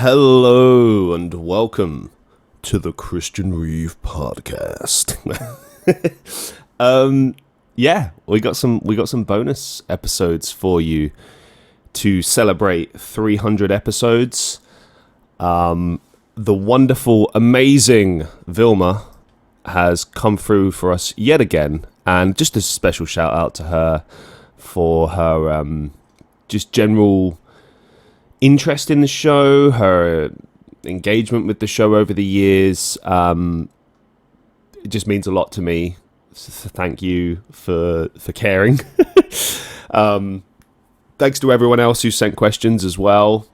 Hello and welcome to the Christian Reeve Podcast. we got some bonus episodes for you to celebrate 300 episodes. The wonderful, amazing Vilma has come through for us yet again, and just a special shout out to her for her just general interest in the show, her engagement with the show over the years. It just means a lot to me. So thank you for caring. Thanks to everyone else who sent questions as well.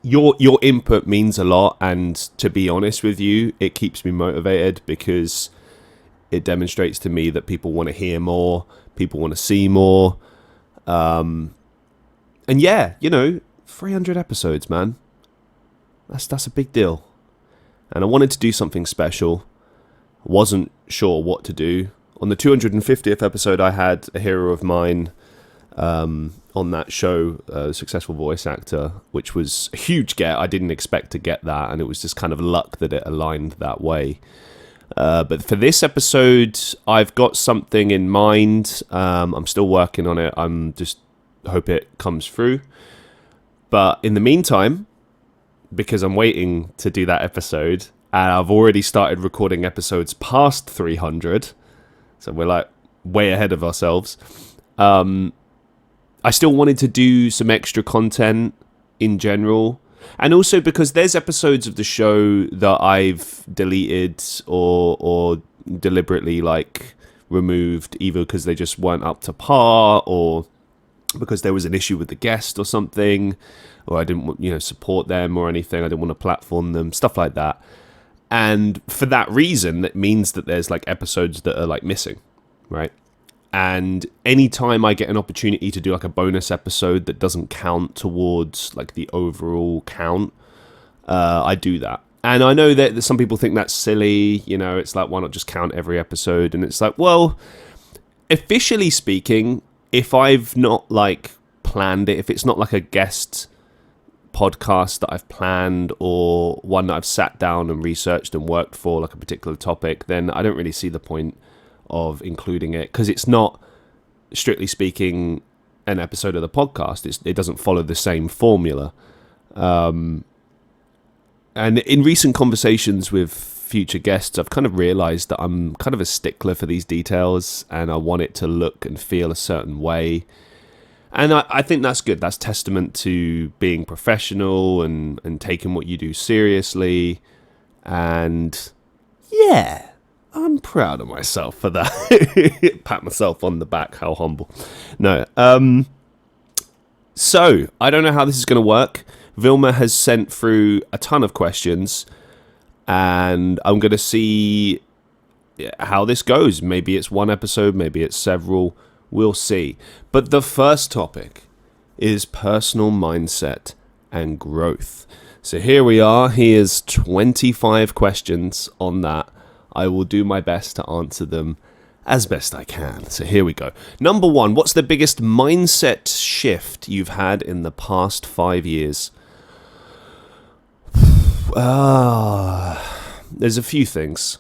Your input means a lot, and to be honest with you, it keeps me motivated because it demonstrates to me that people want to hear more, people want to see more. And yeah, 300 episodes, man. That's a big deal. And I wanted to do something special. Wasn't sure what to do. On the 250th episode, I had a hero of mine on that show, a successful voice actor, which was a huge get. I didn't expect to get that, and it was just kind of luck that it aligned that way. But for this episode, I've got something in mind. I'm still working on it. I'm just hope it comes through. But in the meantime, because I'm waiting to do that episode, and I've already started recording episodes past 300, so we're like way ahead of ourselves. I still wanted to do some extra content in general, and also because there's episodes of the show that I've deleted or deliberately removed, either because they just weren't up to par, or because there was an issue with the guest or something, or I didn't support them or anything. I didn't want to platform them, stuff like that. And for that reason, that means that there's episodes that are missing, right? And anytime I get an opportunity to do a bonus episode that doesn't count towards the overall count, I do that. And I know that some people think that's silly. It's why not just count every episode? And it's well, officially speaking, if I've not planned it, if it's not a guest podcast that I've planned or one that I've sat down and researched and worked for a particular topic, then I don't really see the point of including it, because it's not, strictly speaking, an episode of the podcast. It doesn't follow the same formula. And in recent conversations with future guests, I've kind of realized that I'm kind of a stickler for these details, and I want it to look and feel a certain way. And I think that's good. That's testament to being professional and taking what you do seriously. And yeah, I'm proud of myself for that. Pat myself on the back. How humble. No. So I don't know how this is going to work. Vilma has sent through a ton of questions, and I'm going to see how this goes. Maybe it's one episode, maybe it's several. We'll see. But the first topic is personal mindset and growth. So here we are. Here's 25 questions on that. I will do my best to answer them as best I can. So here we go. Number one, what's the biggest mindset shift you've had in the past 5 years? There's a few things.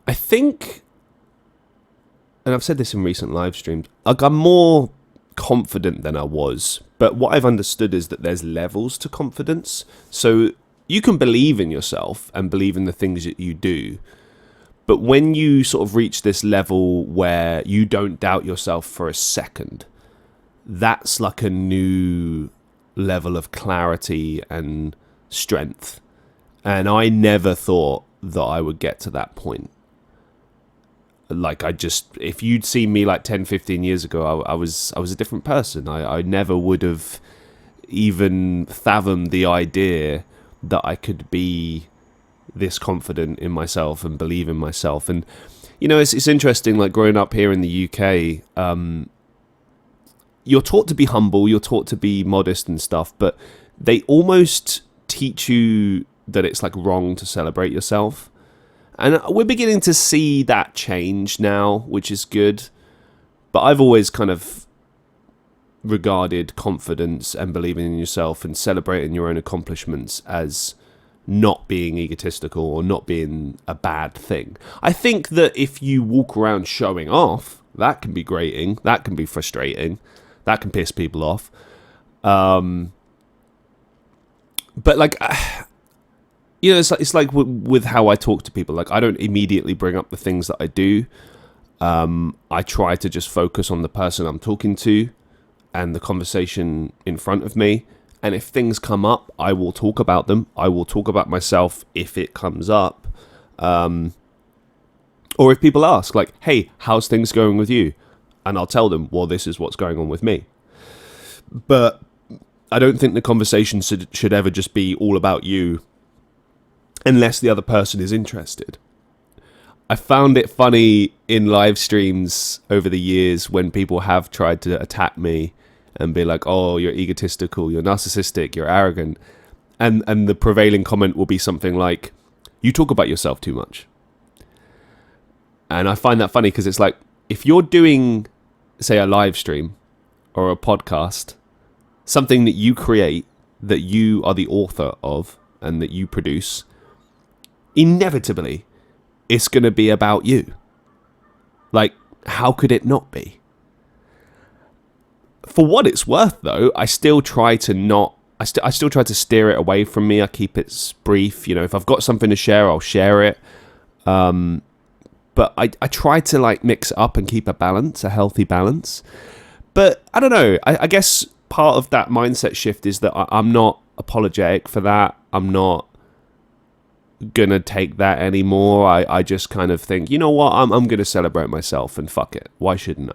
I think, and I've said this in recent live streams, I'm more confident than I was. But what I've understood is that there's levels to confidence. So you can believe in yourself and believe in the things that you do. But when you sort of reach this level where you don't doubt yourself for a second, that's a new level of clarity and strength. And I never thought that I would get to that point. If you'd seen me 10, 15 years ago, I was a different person. I never would have even fathomed the idea that I could be this confident in myself and believe in myself. And, it's interesting, growing up here in the UK, you're taught to be humble, you're taught to be modest and stuff, but they almost teach you that it's wrong to celebrate yourself. And we're beginning to see that change now, which is good. But I've always kind of regarded confidence and believing in yourself and celebrating your own accomplishments as not being egotistical or not being a bad thing. I think that if you walk around showing off, that can be grating, that can be frustrating, that can piss people off. But like, you know, it's like with how I talk to people. Like, I don't immediately bring up the things that I do. I try to just focus on the person I'm talking to and the conversation in front of me. And if things come up, I will talk about them. I will talk about myself if it comes up. Or if people ask, like, hey, how's things going with you? And I'll tell them, well, this is what's going on with me. But I don't think the conversation should ever just be all about you unless the other person is interested. I found it funny in live streams over the years when people have tried to attack me and be like, oh, you're egotistical, you're narcissistic, you're arrogant. And the prevailing comment will be something like, you talk about yourself too much. And I find that funny because it's like, if you're doing, say, a live stream or a podcast, something that you create, that you are the author of and that you produce, inevitably, it's going to be about you. Like, how could it not be? For what it's worth, though, I still try to I still try to steer it away from me. I keep it brief. You know, if I've got something to share, I'll share it. But I try to like mix it up and keep a healthy balance. But I don't know. I guess part of that mindset shift is that I'm not apologetic for that. I'm not gonna take that anymore. I just kind of think, you know what, I'm gonna celebrate myself and fuck it. Why shouldn't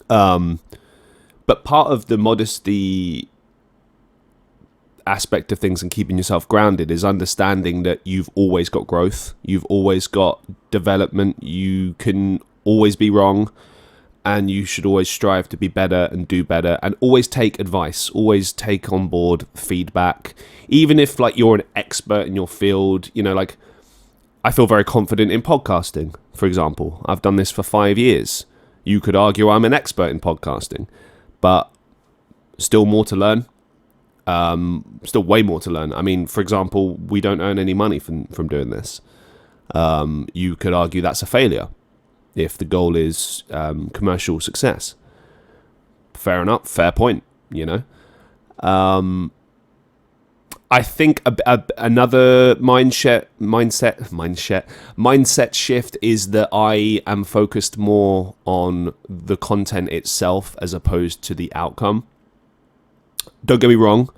I? But part of the modesty aspect of things and keeping yourself grounded is understanding that you've always got growth, you've always got development, you can always be wrong, and you should always strive to be better and do better, and always take advice, always take on board feedback, even if like you're an expert in your field. You know, like I feel very confident in podcasting, for example. I've done this for 5 years. You could argue I'm an expert in podcasting, but still more to learn. Still way more to learn. I mean, for example, we don't earn any money from doing this. You could argue that's a failure if the goal is commercial success. Fair enough, fair point, you know. I think another mindset shift is that I am focused more on the content itself as opposed to the outcome. Don't get me wrong,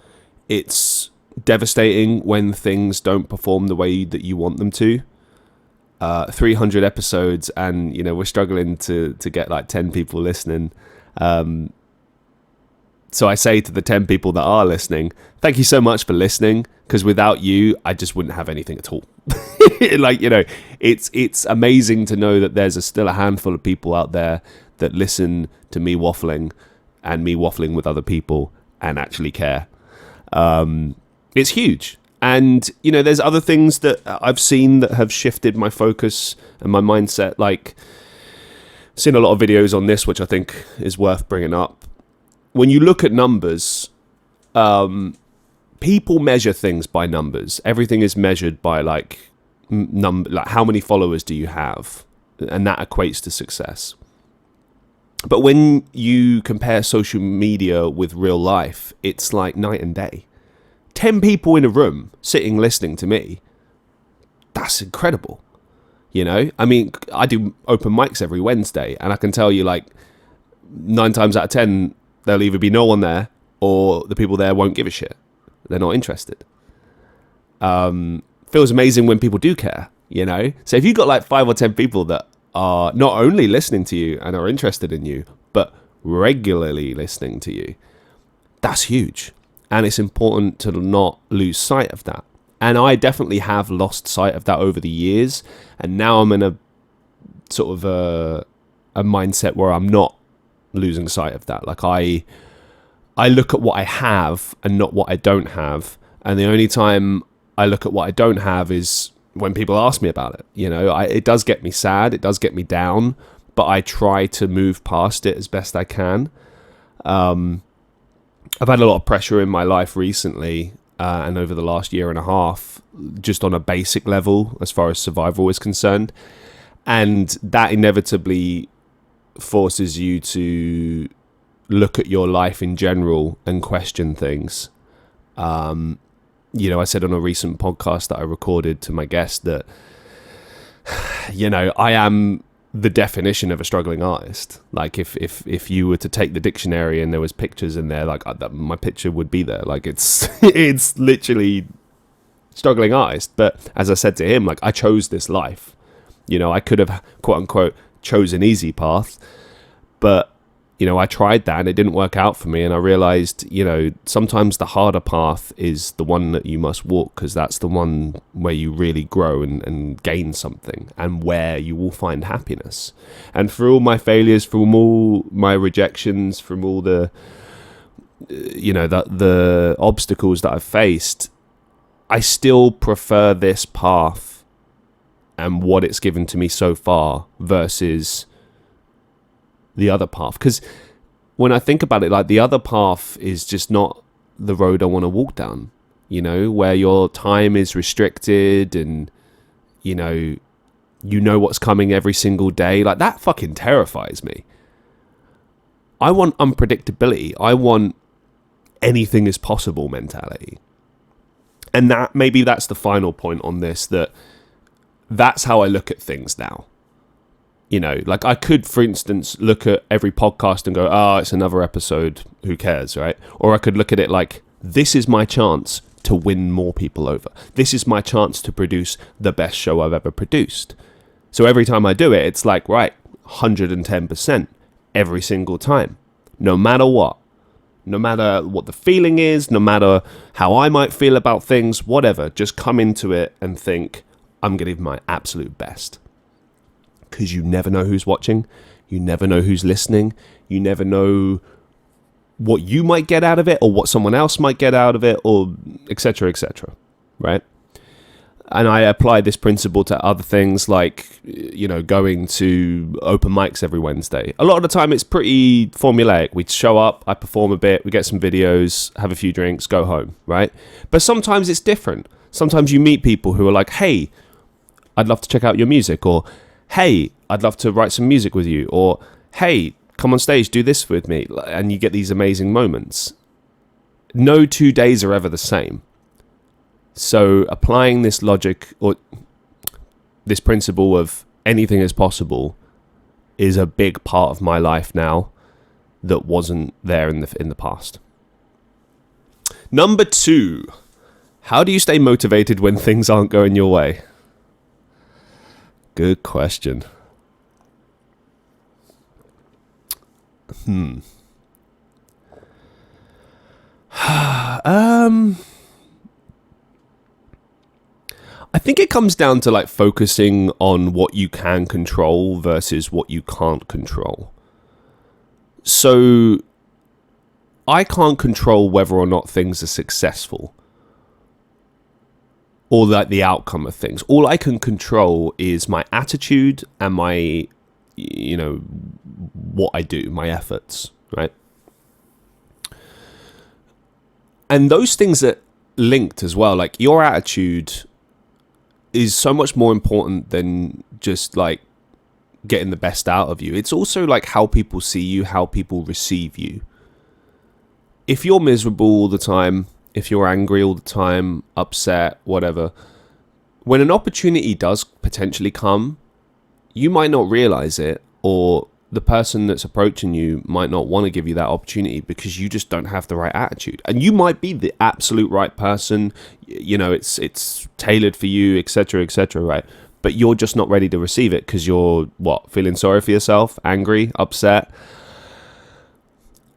it's devastating when things don't perform the way that you want them to. 300 episodes, and you know we're struggling to get like 10 people listening. So I say to the 10 people that are listening, thank you so much for listening, because without you, I just wouldn't have anything at all. Like, you know, it's amazing to know that there's still a handful of people out there that listen to me waffling and me waffling with other people and actually care. It's huge. And, you know, there's other things that I've seen that have shifted my focus and my mindset. Like, I've seen a lot of videos on this, which I think is worth bringing up. When you look at numbers, people measure things by numbers. Everything is measured by like like how many followers do you have, and that equates to success. But when you compare social media with real life, it's like night and day. 10 people in a room sitting listening to me, that's incredible. You know, I mean, I do open mics every Wednesday, and I can tell you like 9 times out of 10, there'll either be no one there or the people there won't give a shit. They're not interested. Feels amazing when people do care, you know? So if you've got like 5 or 10 people that are not only listening to you and are interested in you, but regularly listening to you, that's huge. And it's important to not lose sight of that. And I definitely have lost sight of that over the years. And now I'm in a sort of a mindset where I'm not losing sight of that. Like I look at what I have and not what I don't have, and the only time I look at what I don't have is when people ask me about it. You know, it does get me sad, it does get me down, but I try to move past it as best I can. I've had a lot of pressure in my life recently, and over the last year and a half, just on a basic level as far as survival is concerned. And that inevitably forces you to look at your life in general and question things. I said on a recent podcast that I recorded to my guest that, I am the definition of a struggling artist. Like if you were to take the dictionary and there was pictures in there, like my picture would be there. Like it's literally struggling artist. But as I said to him, like I chose this life. I could have quote unquote chose an easy path, but I tried that and it didn't work out for me. And I realized, sometimes the harder path is the one that you must walk, because that's the one where you really grow and gain something, and where you will find happiness. And for all my failures, from all my rejections, from all the obstacles that I've faced, I still prefer this path and what it's given to me so far versus the other path. Because when I think about it, like the other path is just not the road I want to walk down, where your time is restricted and you know what's coming every single day. Like that fucking terrifies me. I want unpredictability. I want anything is possible mentality. And maybe that's the final point on this, that's how I look at things now. Like I could, for instance, look at every podcast and go, oh, it's another episode, who cares, right? Or I could look at it like, this is my chance to win more people over. This is my chance to produce the best show I've ever produced. So every time I do it, it's like, right, 110% every single time, no matter what. No matter what the feeling is, no matter how I might feel about things, whatever, just come into it and think, I'm going to give my absolute best. Because you never know who's watching, you never know who's listening, you never know what you might get out of it or what someone else might get out of it, or etc., right? And I apply this principle to other things like, going to open mics every Wednesday. A lot of the time it's pretty formulaic. We show up, I perform a bit, we get some videos, have a few drinks, go home, right? But sometimes it's different. Sometimes you meet people who are like, hey, I'd love to check out your music, or hey, I'd love to write some music with you, or hey, come on stage, do this with me. And you get these amazing moments. No 2 days are ever the same. So applying this logic or this principle of anything is possible is a big part of my life now that wasn't there in the past. Number 2, how do you stay motivated when things aren't going your way? Good question. I think it comes down to like focusing on what you can control versus what you can't control. So I can't control whether or not things are successful, or like the outcome of things. All I can control is my attitude and my, what I do, my efforts, right? And those things are linked as well. Like your attitude is so much more important than just like getting the best out of you. It's also like how people see you, how people receive you. If you're miserable all the time, if you're angry all the time, upset, whatever, when an opportunity does potentially come, you might not realize it, or the person that's approaching you might not want to give you that opportunity because you just don't have the right attitude. And you might be the absolute right person, it's tailored for you, etc., right? But you're just not ready to receive it because you're, feeling sorry for yourself, angry, upset.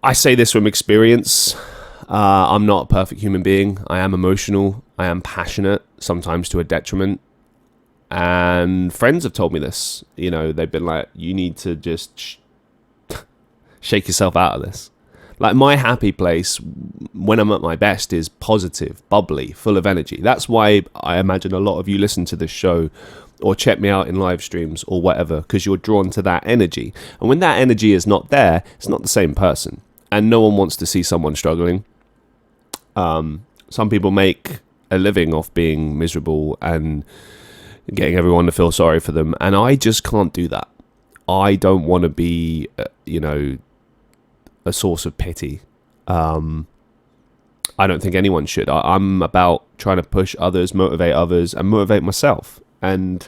I say this from experience. I'm not a perfect human being. I am emotional. I am passionate, sometimes to a detriment. And friends have told me this. They've been like, you need to just shake yourself out of this. Like my happy place when I'm at my best is positive, bubbly, full of energy. That's why I imagine a lot of you listen to this show or check me out in live streams or whatever, because you're drawn to that energy. And when that energy is not there, it's not the same person. And no one wants to see someone struggling. Some people make a living off being miserable and getting everyone to feel sorry for them. And I just can't do that. I don't want to be, a source of pity. I don't think anyone should. I'm about trying to push others, motivate others, and motivate myself. And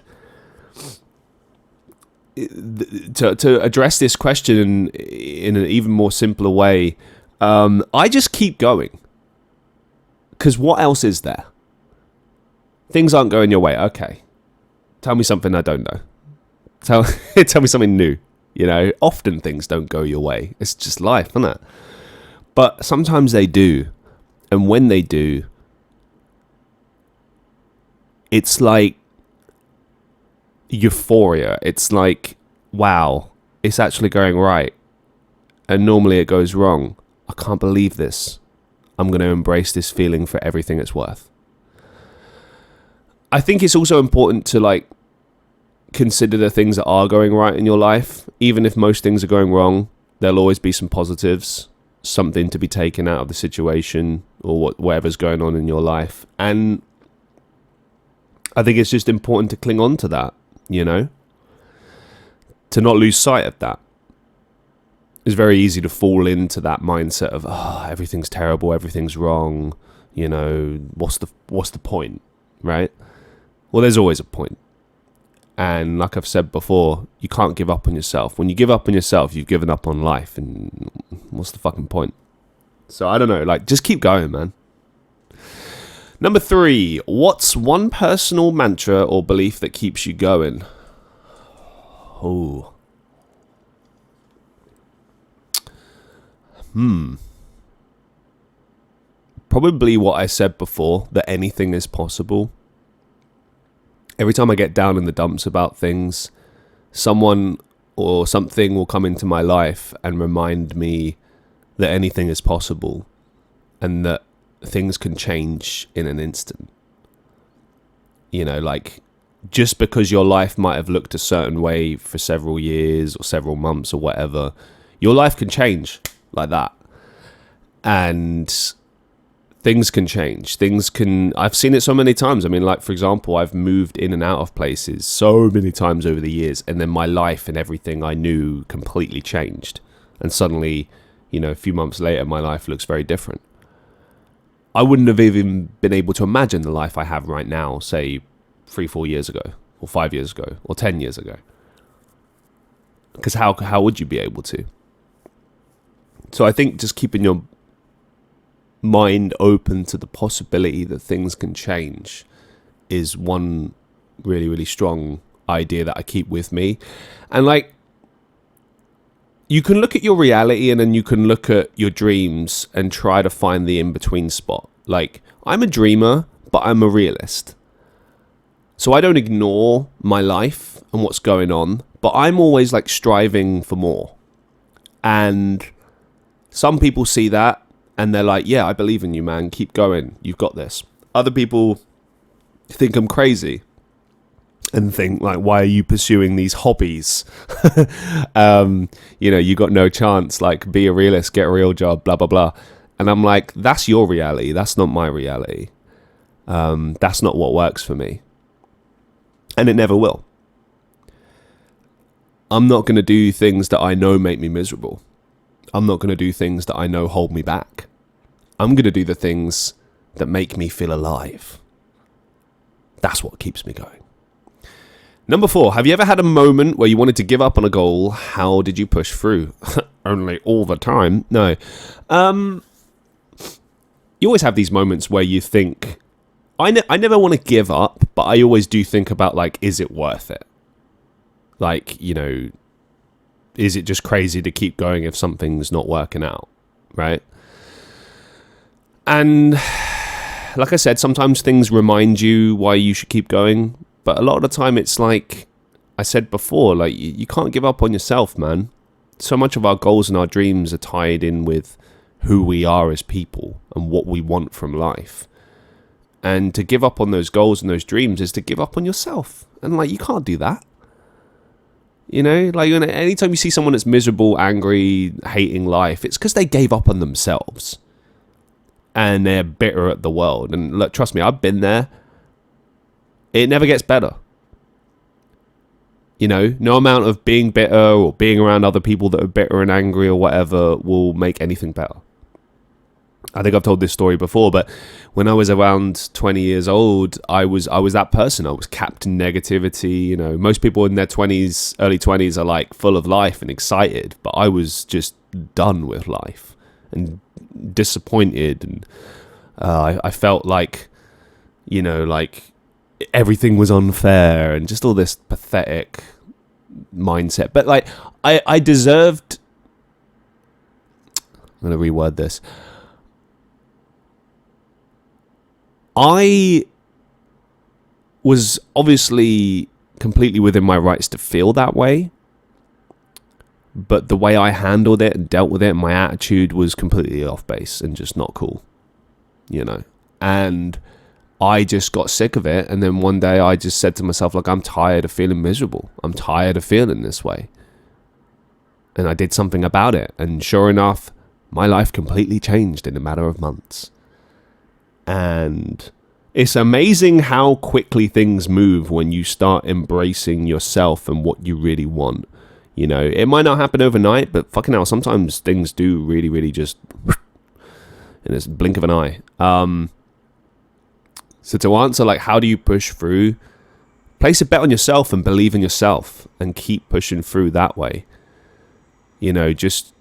to address this question in an even more simpler way, I just keep going. Because what else is there? Things aren't going your way. Okay. Tell me something I don't know. Tell me something new. Often things don't go your way. It's just life, isn't it? But sometimes they do. And when they do, it's like euphoria. It's like, wow, it's actually going right. And normally it goes wrong. I can't believe this. I'm going to embrace this feeling for everything it's worth. I think it's also important to consider the things that are going right in your life. Even if most things are going wrong, there'll always be some positives, something to be taken out of the situation or whatever's going on in your life. And I think it's just important to cling on to that, to not lose sight of that. It's very easy to fall into that mindset of, everything's terrible, everything's wrong, what's the point, right? Well, there's always a point. And like I've said before, you can't give up on yourself. When you give up on yourself, you've given up on life. And what's the fucking point? So I don't know. Just keep going, man. Number 3. What's one personal mantra or belief that keeps you going? Oh. Probably what I said before, that anything is possible. Every time I get down in the dumps about things, someone or something will come into my life and remind me that anything is possible and that things can change in an instant. Just because your life might have looked a certain way for several years or several months or whatever, your life can change like that. And things can change. I've seen it so many times. For example, I've moved in and out of places so many times over the years, and then my life and everything I knew completely changed. And suddenly, a few months later, my life looks very different. I wouldn't have even been able to imagine the life I have right now, say 3-4 years ago, or 5 years ago, or 10 years ago. Because how would you be able to? So I think just keeping your mind open to the possibility that things can change is one really, really strong idea that I keep with me. And you can look at your reality and then you can look at your dreams and try to find the in-between spot. I'm a dreamer, but I'm a realist. So I don't ignore my life and what's going on, but I'm always striving for more. And some people see that and they're like, yeah, I believe in you, man. Keep going. You've got this. Other people think I'm crazy and think, why are you pursuing these hobbies? You got no chance. Be a realist, get a real job, blah, blah, blah. And I'm like, that's your reality. That's not my reality. That's not what works for me. And it never will. I'm not going to do things that I know make me miserable. I'm not going to do things that I know hold me back. I'm going to do the things that make me feel alive. That's what keeps me going. Number 4, have you ever had a moment where you wanted to give up on a goal? How did you push through? Only all the time? No. You always have these moments where you think, I never want to give up, but I always do think about, is it worth it? Is it just crazy to keep going if something's not working out, right? And like I said, sometimes things remind you why you should keep going. But a lot of the time it's like I said before, you can't give up on yourself, man. So much of our goals and our dreams are tied in with who we are as people and what we want from life. And to give up on those goals and those dreams is to give up on yourself. And you can't do that. You know, like anytime you see someone that's miserable, angry, hating life, it's because they gave up on themselves and they're bitter at the world. And look, trust me, I've been there. It never gets better. You know, no amount of being bitter or being around other people that are bitter and angry or whatever will make anything better. I think I've told this story before, but when I was around 20 years old, I was that person. I was capped in negativity. You know, most people in their 20s, early 20s are like full of life and excited, but I was just done with life and disappointed. And I felt like, you know, like everything was unfair and just all this pathetic mindset. But like, I deserved, I'm going to reword this. I was obviously completely within my rights to feel that way, but the way I handled it and dealt with it, my attitude was completely off base and just not cool, you know. And I just got sick of it, and then one day I just said to myself, like, I'm tired of feeling miserable. I'm tired of feeling this way. And I did something about it, and sure enough, my life completely changed in a matter of months. And it's amazing how quickly things move when you start embracing yourself and what you really want. You know, it might not happen overnight, but fucking hell, sometimes things do really, really just in a blink of an eye. So to answer, like, how do you push through? Place a bet on yourself and believe in yourself and keep pushing through that way. You know, just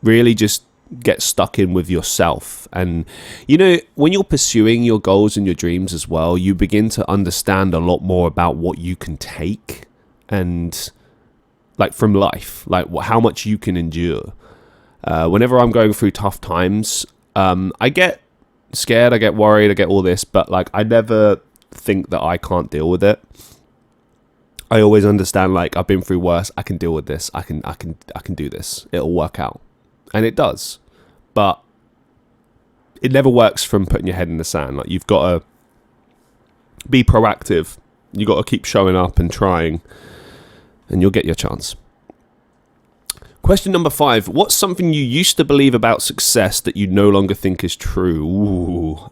really just get stuck in with yourself. And you know, when you're pursuing your goals and your dreams as well, you begin to understand a lot more about what you can take and like from life, like how much you can endure. Whenever I'm going through tough times, I get scared, I get worried, I get all this, but like I never think that I can't deal with it. I always understand, like, I've been through worse, I can deal with this, I can do this, it'll work out. And it does, but it never works from putting your head in the sand. Like, you've got to be proactive. You got to keep showing up and trying, and you'll get your chance. Question number 5. What's something you used to believe about success that you no longer think is true? Ooh.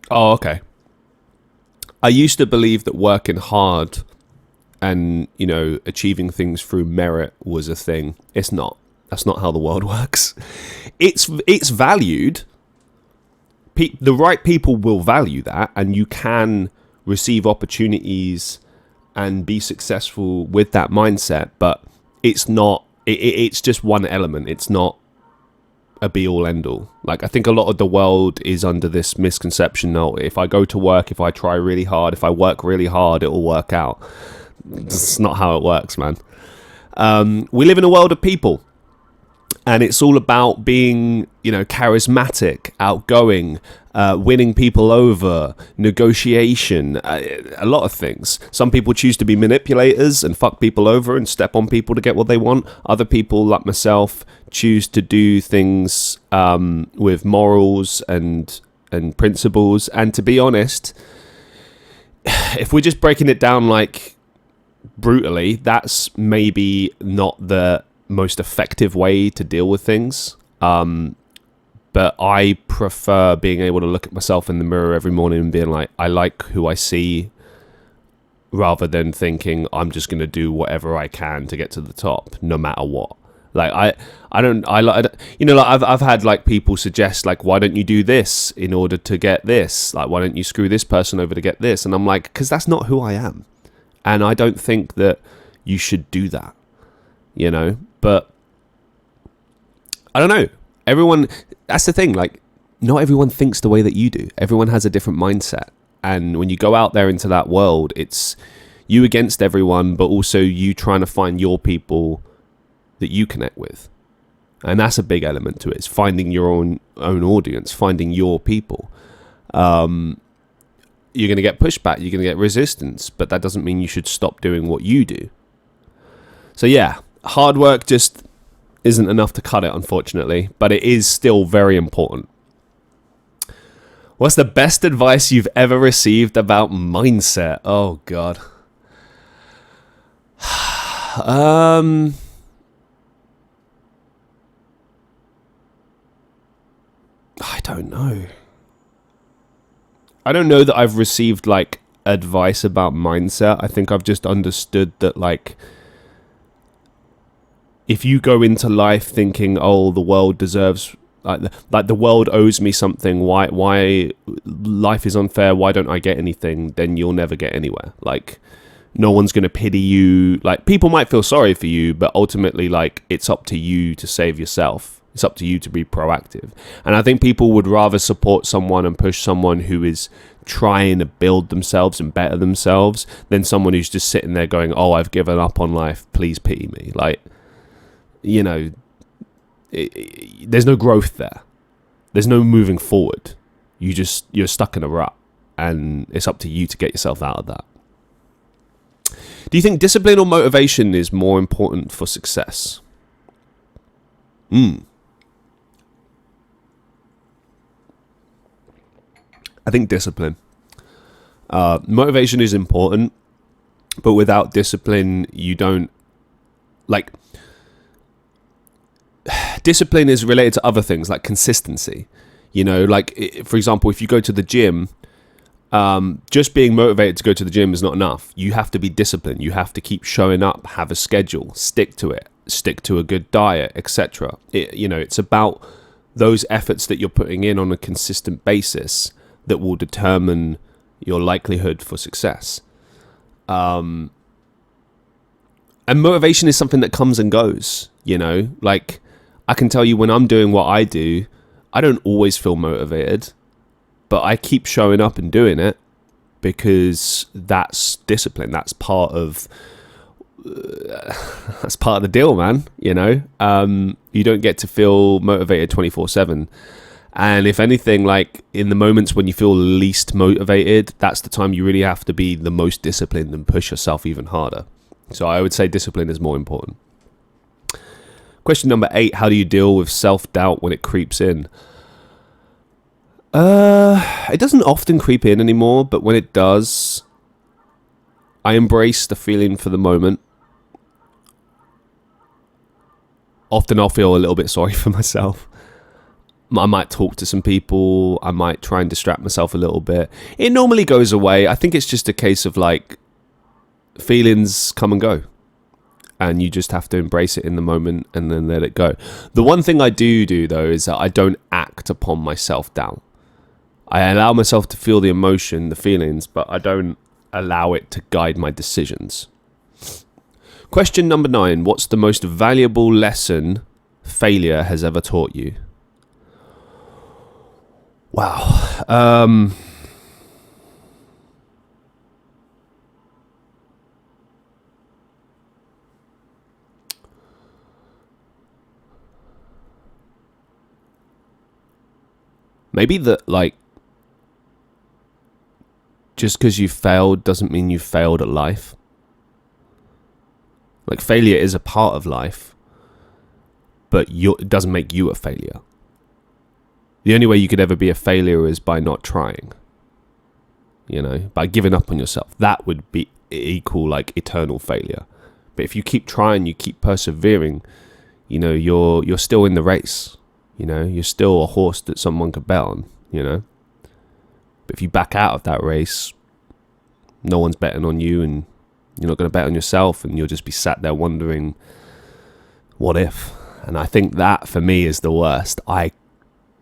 Oh, okay. I used to believe that working hard and, you know, achieving things through merit was a thing. It's not. That's not how the world works. It's valued. The right people will value that, and you can receive opportunities and be successful with that mindset, but it's not. It's just one element. It's not a be-all, end-all. Like, I think a lot of the world is under this misconception that if I go to work, if I try really hard, if I work really hard, it'll work out. That's not how it works, man. We live in a world of people, and it's all about being, you know, charismatic, outgoing, winning people over, negotiation, a lot of things. Some people choose to be manipulators and fuck people over and step on people to get what they want. Other people, like myself, choose to do things with morals and principles. And to be honest, if we're just breaking it down like brutally, that's maybe not the most effective way to deal with things. But I prefer being able to look at myself in the mirror every morning and being like, I like who I see, rather than thinking I'm just going to do whatever I can to get to the top, no matter what. Like, I've had like people suggest, like, why don't you do this in order to get this? Like, why don't you screw this person over to get this? And I'm like, because that's not who I am. And I don't think that you should do that, you know? But I don't know. Everyone, that's the thing. Like, not everyone thinks the way that you do. Everyone has a different mindset. And when you go out there into that world, it's you against everyone, but also you trying to find your people that you connect with. And that's a big element to it. It's finding your own audience, finding your people. You're going to get pushback, you're going to get resistance, but that doesn't mean you should stop doing what you do. So yeah, hard work just isn't enough to cut it, unfortunately, but it is still very important. What's the best advice you've ever received about mindset? Oh, God. I don't know. I don't know that I've received, like, advice about mindset. I think I've just understood that, like, if you go into life thinking, oh, the world deserves, like the world owes me something, why life is unfair, why don't I get anything, then you'll never get anywhere. Like, no one's going to pity you. Like, people might feel sorry for you, but ultimately, like, it's up to you to save yourself. It's up to you to be proactive. And I think people would rather support someone and push someone who is trying to build themselves and better themselves than someone who's just sitting there going, oh, I've given up on life, please pity me. Like, you know, there's no growth there. There's no moving forward. You're stuck in a rut, and it's up to you to get yourself out of that. Do you think discipline or motivation is more important for success? I think discipline. Motivation is important, but without discipline, you don't, like, discipline is related to other things like consistency. You know, like, for example, if you go to the gym, just being motivated to go to the gym is not enough. You have to be disciplined. You have to keep showing up, have a schedule, stick to it, stick to a good diet, etc. You know, it's about those efforts that you're putting in on a consistent basis that will determine your likelihood for success. And motivation is something that comes and goes, you know, like, I can tell you when I'm doing what I do, I don't always feel motivated, but I keep showing up and doing it because that's discipline. That's part of the deal, man. You know, you don't get to feel motivated 24/7. And if anything, like, in the moments when you feel least motivated, that's the time you really have to be the most disciplined and push yourself even harder. So I would say discipline is more important. Question number 8, how do you deal with self-doubt when it creeps in? It doesn't often creep in anymore, but when it does, I embrace the feeling for the moment. Often I'll feel a little bit sorry for myself. I might talk to some people. I might try and distract myself a little bit. It normally goes away. I think it's just a case of, like, feelings come and go, and you just have to embrace it in the moment and then let it go. The one thing I do though is that I don't act upon my self-doubt. I allow myself to feel the emotion, the feelings, but I don't allow it to guide my decisions. Question number 9, what's the most valuable lesson failure has ever taught you? Wow. Maybe that, like, just because you failed doesn't mean you failed at life. Like, failure is a part of life, but it doesn't make you a failure. The only way you could ever be a failure is by not trying. You know, by giving up on yourself. That would be equal, like, eternal failure. But if you keep trying, you keep persevering, you know, you're still in the race. You know, you're still a horse that someone could bet on, you know. But if you back out of that race, no one's betting on you, and you're not going to bet on yourself, and you'll just be sat there wondering, what if? And I think that, for me, is the worst.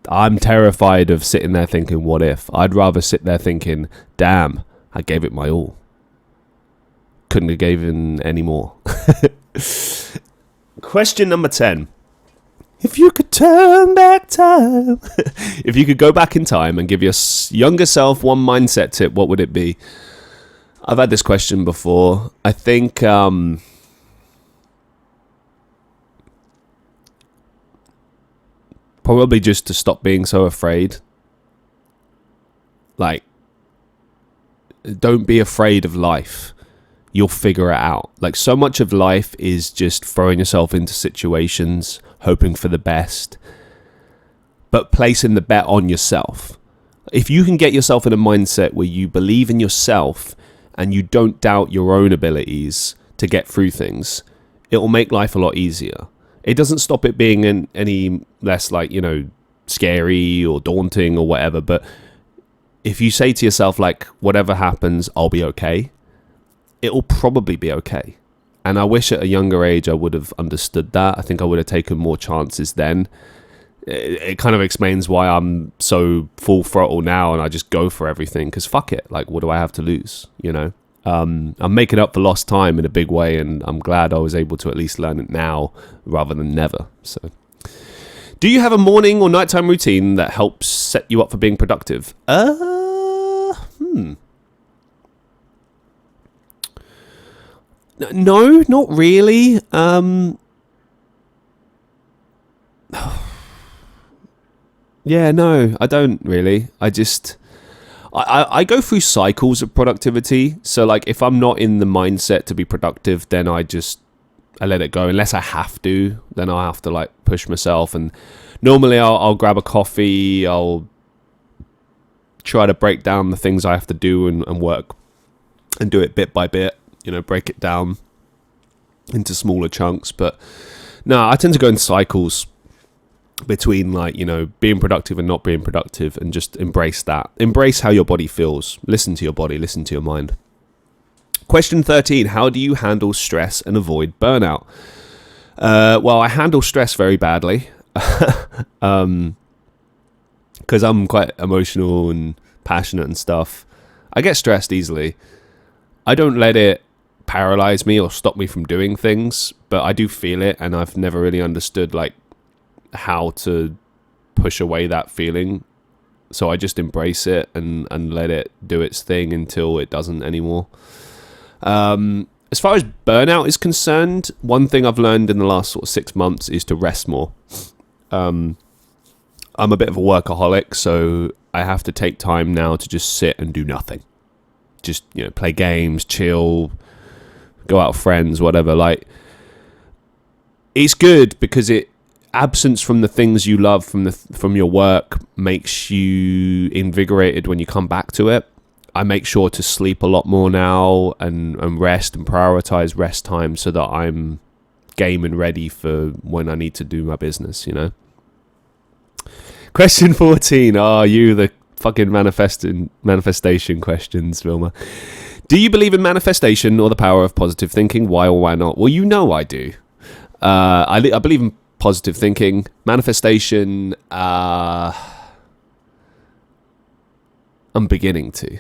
I'm terrified of sitting there thinking, what if? I'd rather sit there thinking, damn, I gave it my all. Couldn't have given any more. Question number 10. If you could turn back time. If you could go back in time and give your younger self one mindset tip, what would it be? I've had this question before. I think probably just to stop being so afraid. Like, don't be afraid of life. You'll figure it out. Like, so much of life is just throwing yourself into situations, hoping for the best, but placing the bet on yourself. If you can get yourself in a mindset where you believe in yourself and you don't doubt your own abilities to get through things, it will make life a lot easier. It doesn't stop it being any less like, scary or daunting or whatever. But if you say to yourself, like, whatever happens, I'll be okay, it will probably be okay. And I wish at a younger age I would have understood that. I think I would have taken more chances then. It kind of explains why I'm so full throttle now and I just go for everything, because fuck it. Like, what do I have to lose, I'm making up for lost time in a big way, and I'm glad I was able to at least learn it now rather than never. So, do you have a morning or nighttime routine that helps set you up for being productive? No, not really. Yeah, no, I don't really. I go through cycles of productivity. So, like, if I'm not in the mindset to be productive, then I let it go. Unless I have to, then I'll have to, like, push myself. And normally I'll grab a coffee. I'll try to break down the things I have to do and work and do it bit by bit, break it down into smaller chunks. But no, I tend to go in cycles between, like, being productive and not being productive, and just embrace that. Embrace how your body feels. Listen to your body, listen to your mind. Question 13, how do you handle stress and avoid burnout? Well, I handle stress very badly. Because I'm quite emotional and passionate and stuff. I get stressed easily. I don't let it paralyze me or stop me from doing things, but I do feel it, and I've never really understood, like, how to push away that feeling. So I just embrace it and let it do its thing until it doesn't anymore. As far as burnout is concerned, one thing I've learned in the last sort of 6 months is to rest more. I'm a bit of a workaholic, so I have to take time now to just sit and do nothing. Just, play games, chill, go out with friends, whatever. Like, it's good because absence from the things you love from your work makes you invigorated when you come back to it. I make sure to sleep a lot more now and rest and prioritize rest time so that I'm game and ready for when I need to do my business, Question 14. You the fucking manifestation questions, Vilma. Do you believe in manifestation or the power of positive thinking? Why or why not? Well, I do. I believe in positive thinking. Manifestation, I'm beginning to.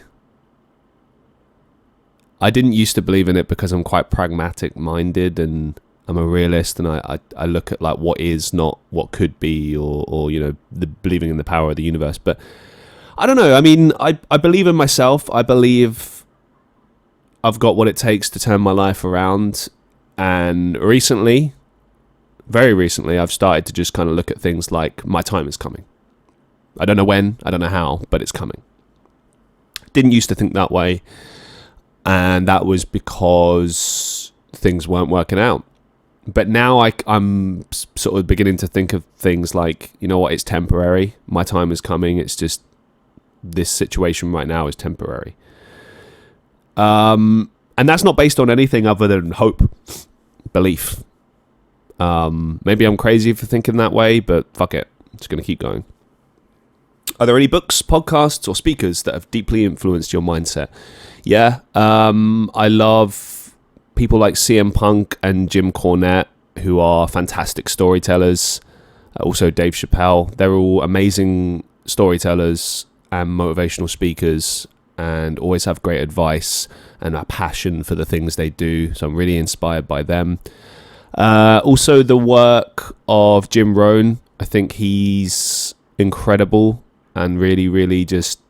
I didn't used to believe in it because I'm quite pragmatic minded and I'm a realist, and I look at, like, what is, not what could be, or the believing in the power of the universe. But I don't know. I mean, I believe in myself. I believe I've got what it takes to turn my life around. And very recently, I've started to just kind of look at things like my time is coming. I don't know when, I don't know how, but it's coming. Didn't used to think that way. And that was because things weren't working out. But now I'm sort of beginning to think of things like, it's temporary. My time is coming. It's just this situation right now is temporary. And that's not based on anything other than hope, belief. Maybe I'm crazy for thinking that way, but fuck it. I'm just going to keep going. Are there any books, podcasts, or speakers that have deeply influenced your mindset? Yeah. I love people like CM Punk and Jim Cornette, who are fantastic storytellers. Also Dave Chappelle. They're all amazing storytellers and motivational speakers, and always have great advice and a passion for the things they do. So I'm really inspired by them. Also the work of Jim Rohn. I think he's incredible, and really, really just,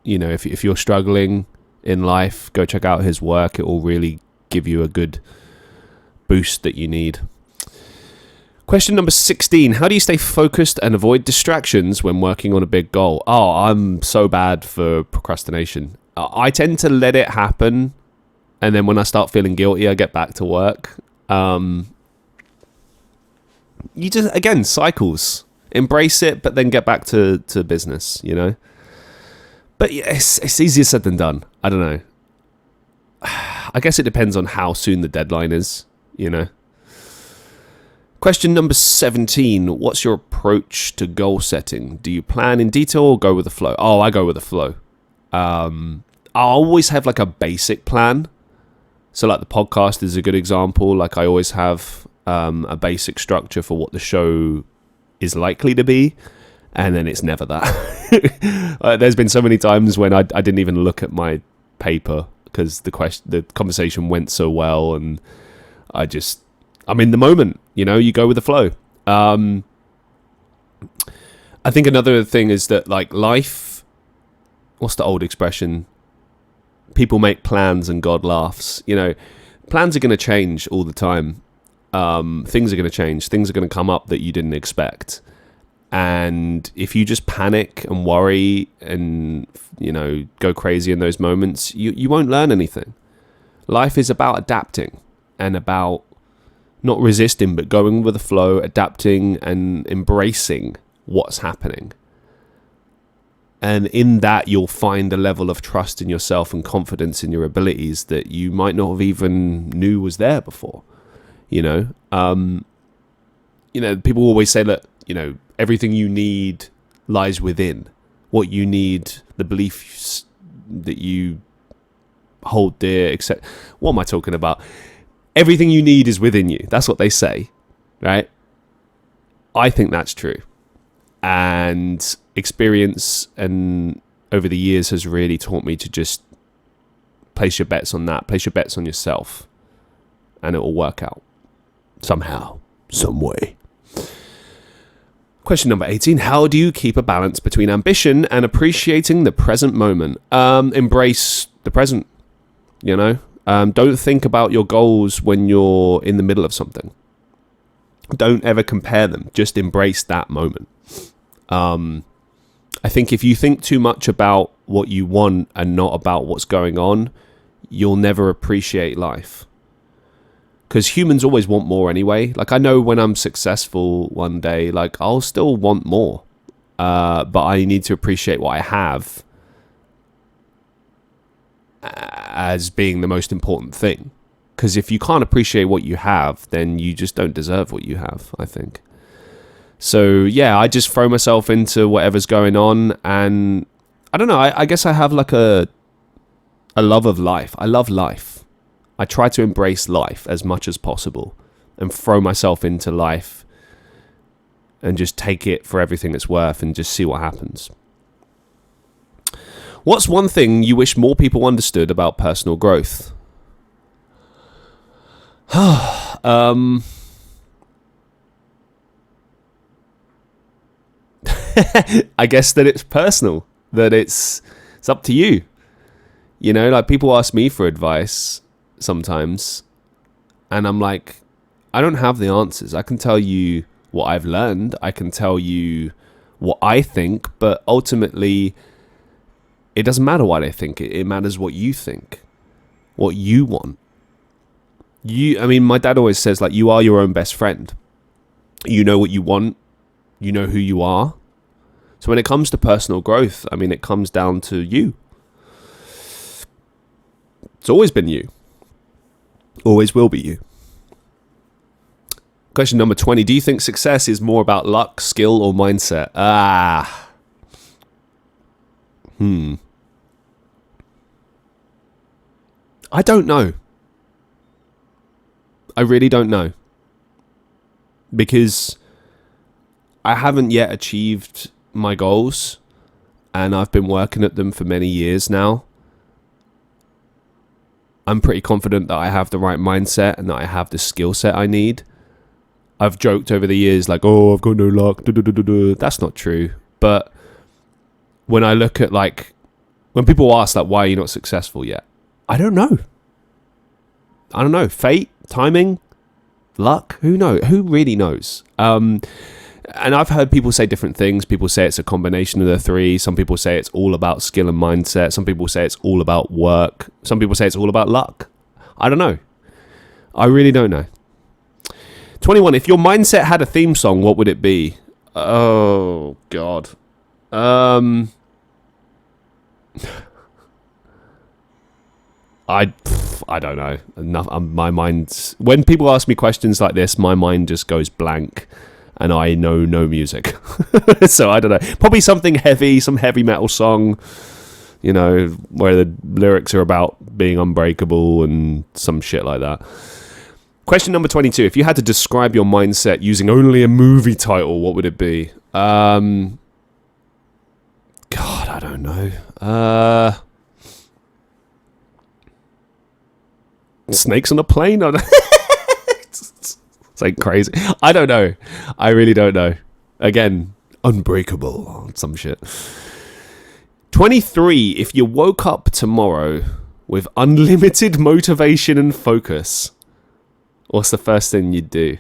if you're struggling in life, go check out his work. It will really give you a good boost that you need. Question number 16. How do you stay focused and avoid distractions when working on a big goal? I'm so bad for procrastination. I tend to let it happen, and then when I start feeling guilty, I get back to work. Cycles. embrace it, but then get back to business, you know. But yeah, it's easier said than done. I don't know. I guess it depends on how soon the deadline is, you know. Question number 17. What's your approach to goal setting? Do you plan in detail or go with the flow? Oh, I go with the flow. I always have like a basic plan. So like the podcast is a good example. Like I always have a basic structure for what the show is likely to be. And then it's never that. There's been so many times when I didn't even look at my paper because the conversation went so well, and I'm in the moment, you know, you go with the flow. I think another thing is that like life, what's the old expression? People make plans and God laughs. You know, plans are going to change all the time. Things are going to change. Things are going to come up that you didn't expect. And if you just panic and worry and, you know, go crazy in those moments, you won't learn anything. Life is about adapting and about not resisting, but going with the flow, adapting and embracing what's happening. And in that, you'll find a level of trust in yourself and confidence in your abilities that you might not have even knew was there before. You know, people always say that, you know, everything you need lies within. What you need, the beliefs that you hold dear, etc. What am I talking about? Everything you need is within you. That's what they say, right? I think that's true. And experience and over the years has really taught me to just place your bets on that. Place your bets on yourself. And it will work out. Somehow. Some way. Question number 18. How do you keep a balance between ambition and appreciating the present moment? Embrace the present, you know? Don't think about your goals when you're in the middle of something. Don't ever compare them. Just embrace that moment. I think if you think too much about what you want and not about what's going on, you'll never appreciate life. Because humans always want more anyway. Like I know when I'm successful one day, like I'll still want more. But I need to appreciate what I have as being the most important thing. Because if you can't appreciate what you have, then you just don't deserve what you have, I think. So yeah, I just throw myself into whatever's going on, and I don't know, I guess I have like a love of life. I love life. I try to embrace life as much as possible and throw myself into life and just take it for everything it's worth and just see what happens. What's one thing you wish more people understood about personal growth? I guess that it's personal, that it's up to you. You know, like people ask me for advice sometimes, and I'm like, I don't have the answers. I can tell you what I've learned. I can tell you what I think, but ultimately, it doesn't matter what I think. It matters what you think, what you want. My dad always says, like, you are your own best friend. You know what you want. You know who you are. So when it comes to personal growth, I mean, it comes down to you. It's always been you. Always will be you. Question number 20. Do you think success is more about luck, skill, or mindset? I don't know. I really don't know. Because I haven't yet achieved my goals, and I've been working at them for many years now. I'm pretty confident that I have the right mindset and that I have the skill set I need. I've joked over the years like, oh, I've got no luck. That's not true. But when I look at like, when people ask like, why are you not successful yet? I don't know. Fate, timing, luck, who knows? Who really knows? And I've heard people say different things. People say it's a combination of the three. Some people say it's all about skill and mindset. Some people say it's all about work. Some people say it's all about luck. I don't know. I really don't know. 21. If your mindset had a theme song, what would it be? Oh, God. I don't know. My mind. When people ask me questions like this, my mind just goes blank, and I know no music. So I don't know. Probably something heavy, some heavy metal song. You know, where the lyrics are about being unbreakable and some shit like that. Question number 22. If you had to describe your mindset using only a movie title, what would it be? God, I don't know. Snakes on a plane? It's like crazy. I don't know. I really don't know. Again, unbreakable. Some shit. 23. If you woke up tomorrow with unlimited motivation and focus, what's the first thing you'd do?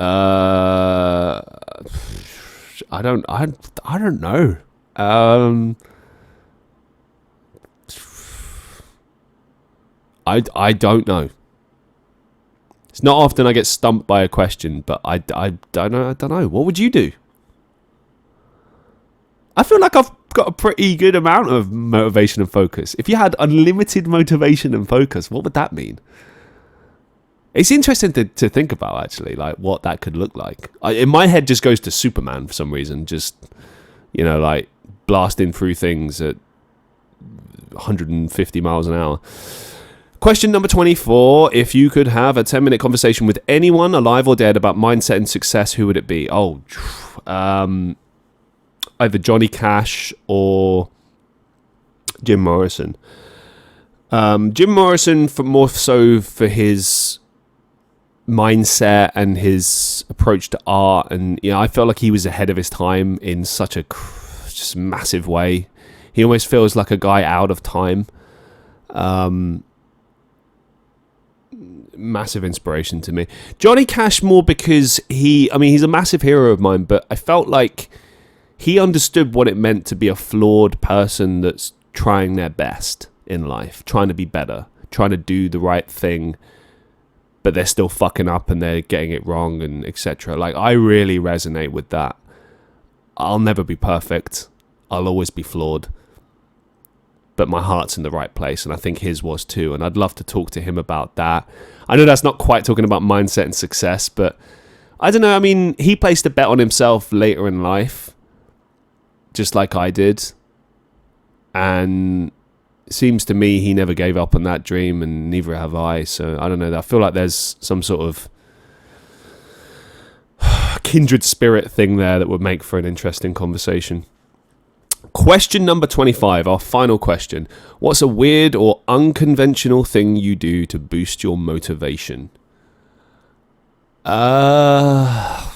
I don't know. I don't know. It's not often I get stumped by a question, but I don't know. What would you do? I feel like I've got a pretty good amount of motivation and focus. If you had unlimited motivation and focus, what would that mean? It's interesting to think about, actually, like what that could look like. In my head just goes to Superman for some reason, just, you know, like blasting through things at 150 miles an hour. Question number 24. If you could have a 10-minute conversation with anyone, alive or dead, about mindset and success, who would it be? Either Johnny Cash or Jim Morrison. Jim Morrison, more so for his mindset and his approach to art, and I felt like he was ahead of his time in such a just massive way. He almost feels like a guy out of time. Massive inspiration to me. Johnny Cash more because he's a massive hero of mine, but I felt like he understood what it meant to be a flawed person that's trying their best in life, trying to be better, trying to do the right thing, but they're still fucking up and they're getting it wrong and etc. Like, I really resonate with that. I'll never be perfect. I'll always be flawed. But my heart's in the right place, and I think his was too. And I'd love to talk to him about that. I know that's not quite talking about mindset and success, but I don't know. I mean, he placed a bet on himself later in life, just like I did. And it seems to me he never gave up on that dream, and neither have I. So I don't know. I feel like there's some sort of kindred spirit thing there that would make for an interesting conversation. Question number 25, our final question. What's a weird or unconventional thing you do to boost your motivation? I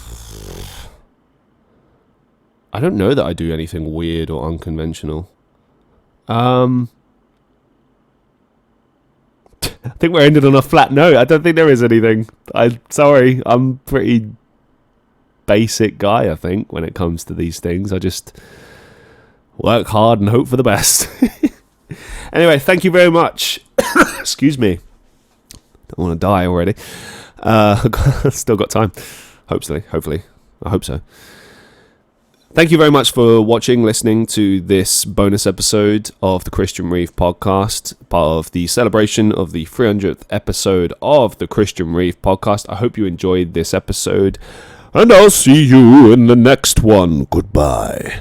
don't know that I do anything weird or unconventional. I think we're ended on a flat note. I don't think there is anything. Sorry, I'm pretty basic guy, I think, when it comes to these things. I just work hard and hope for the best. Anyway, thank you very much. Excuse me. Don't want to die already. Still got time. Hopefully. I hope so. Thank you very much for watching, listening to this bonus episode of the Christian Reeve Podcast, part of the celebration of the 300th episode of the Christian Reeve Podcast. I hope you enjoyed this episode, and I'll see you in the next one. Goodbye.